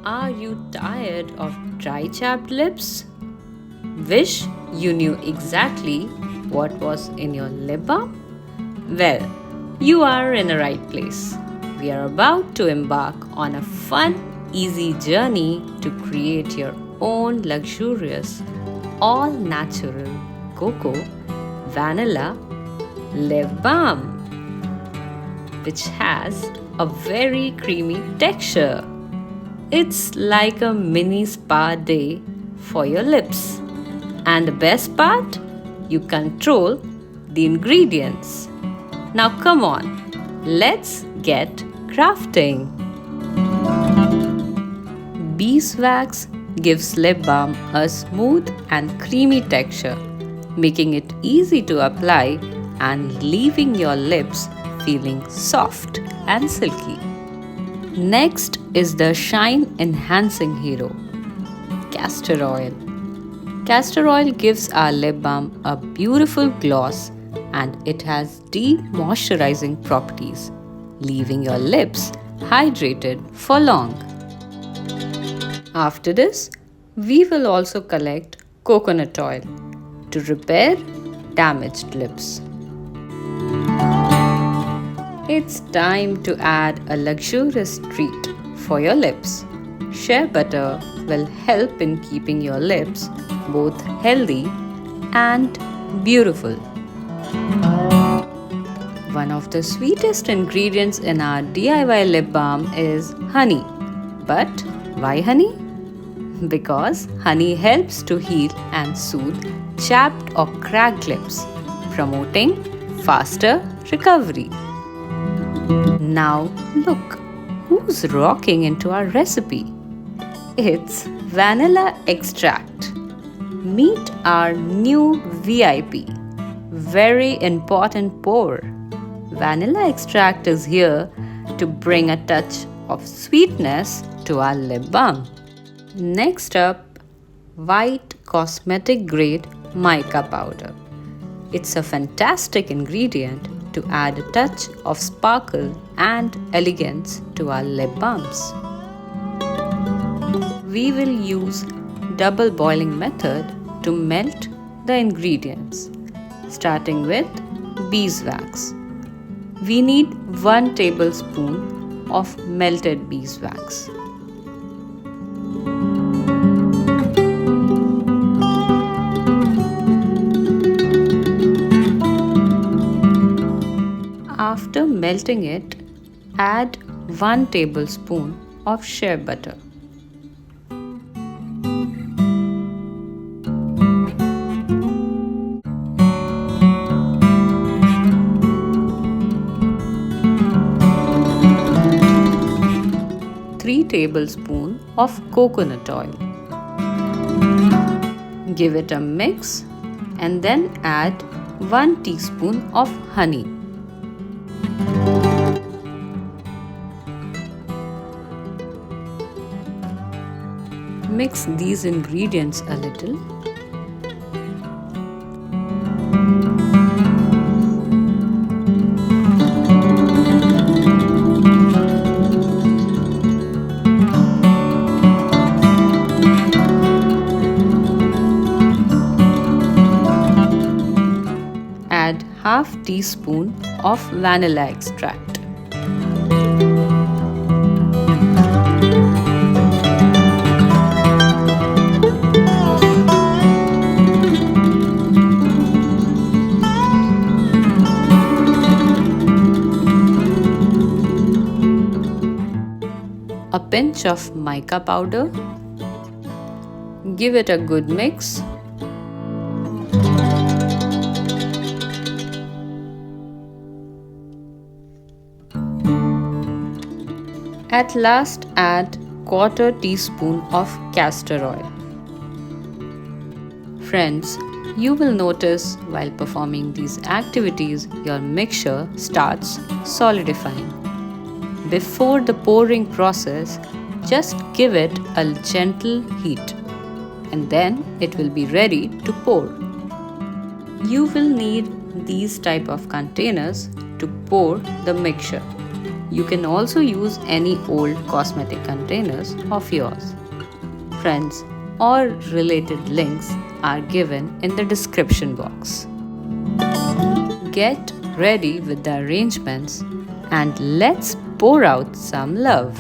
Are you tired of dry chapped lips? Wish you knew exactly what was in your lip balm? Well, you are in the right place. We are about to embark on a fun, easy journey to create your own luxurious, all natural cocoa vanilla lip balm, which has a very creamy texture. It's like a mini spa day for your lips. And the best part? You control the ingredients. Now come on, let's get crafting. Beeswax gives lip balm a smooth and creamy texture, making it easy to apply and leaving your lips feeling soft and silky. Next is the shine enhancing hero, castor oil. Castor oil gives our lip balm a beautiful gloss and it has deep moisturizing properties, leaving your lips hydrated for long. After this, we will also collect coconut oil to repair damaged lips. It's time to add a luxurious treat for your lips. Shea butter will help in keeping your lips both healthy and beautiful. One of the sweetest ingredients in our DIY lip balm is honey. But why honey? Because honey helps to heal and soothe chapped or cracked lips, promoting faster recovery. Now look who's rocking into our recipe. It's vanilla extract. Meet our new VIP. Very important pour. Vanilla extract is here to bring a touch of sweetness to our lip balm. Next up, white cosmetic grade mica powder. It's a fantastic ingredient to add a touch of sparkle and elegance to our lip balms. We will use double boiling method to melt the ingredients, starting with beeswax. We need 1 tablespoon of melted beeswax. After melting it, add 1 tablespoon of shea butter. Three tablespoons of coconut oil. Give it a mix and then add 1 teaspoon of honey. Mix these ingredients a little. Add half teaspoon of vanilla extract. A pinch of mica powder. Give it a good mix. At last, add quarter teaspoon of castor oil. Friends, you will notice while performing these activities, your mixture starts solidifying. Before the pouring process, just give it a gentle heat and then it will be ready to pour. You will need these type of containers to pour the mixture. You can also use any old cosmetic containers of yours. Friends, all related links are given in the description box. Get ready with the arrangements and let's pour out some love.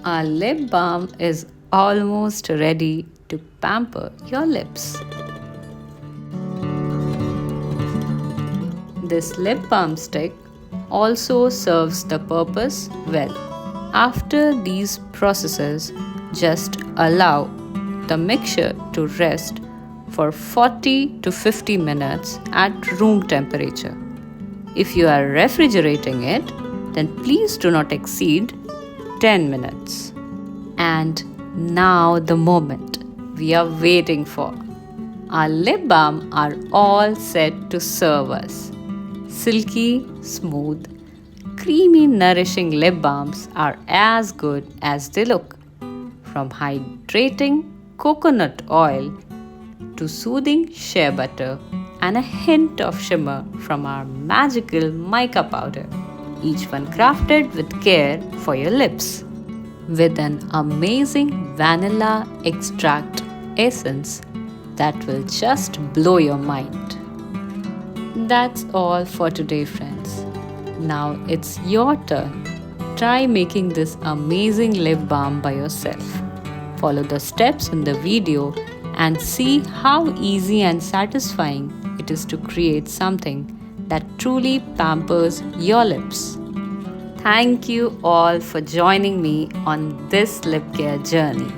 Our lip balm is almost ready to pamper your lips. This lip balm stick also serves the purpose well. After these processes, just allow the mixture to rest for 40 to 50 minutes at room temperature. If you are refrigerating it, then please do not exceed 10 minutes. And now the moment we are waiting for. Our lip balm are all set to serve us. Silky, smooth, creamy, nourishing lip balms are as good as they look. From hydrating coconut oil to soothing shea butter and a hint of shimmer from our magical mica powder, each one crafted with care for your lips. With an amazing vanilla extract essence that will just blow your mind. That's all for today, friends. Now it's your turn. Try making this amazing lip balm by yourself. Follow the steps in the video and see how easy and satisfying it is to create something that truly pampers your lips. Thank you all for joining me on this lip care journey.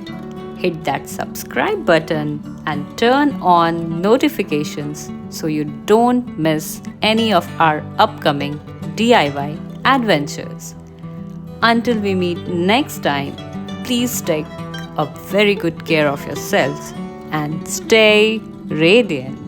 Hit that subscribe button and turn on notifications so you don't miss any of our upcoming DIY adventures. Until we meet next time, please take a very good care of yourselves and stay radiant.